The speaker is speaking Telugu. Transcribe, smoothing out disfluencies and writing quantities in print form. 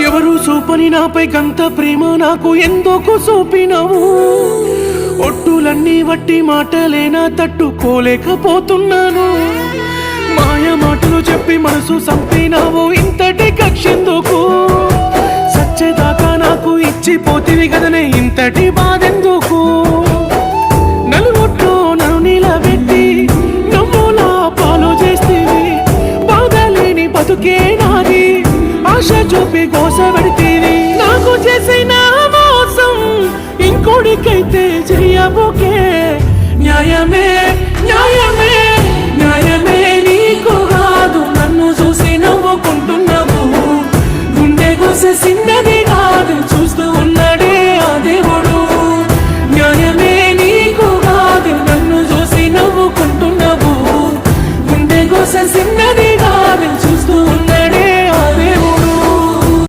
ఎవరు చూపని నాపై గంత ప్రేమ నాకు ఎందుకు చూపినవు? ఒట్టులన్నీ వట్టి మాటలేనా తట్టుకోలేకపోతున్నాను. మాయ మాటలు చెప్పి మనసు చంపినావు, ఇంతటి కక్షెందుకు? సచ్చేదాకా నాకు ఇచ్చిపోతివి కదనే, ఇంతటి బాధెందుకు? నలుగుట్లో నన్ను నిలబెట్టి నవ్వులా పాలు చేస్తేవి, బాధలేని బతుకే నాది, ఆశ చూపి గోసపెడితేవి. నాకు చేసిన మోసం ఇంకోడికైతే చెయ్యబోకే. న్యాయమే న్యాయమే న్యాయమే నీకు కాదు, నన్ను చూసి నవ్వుకుంటున్నావు. గుండె గుస సిన్నది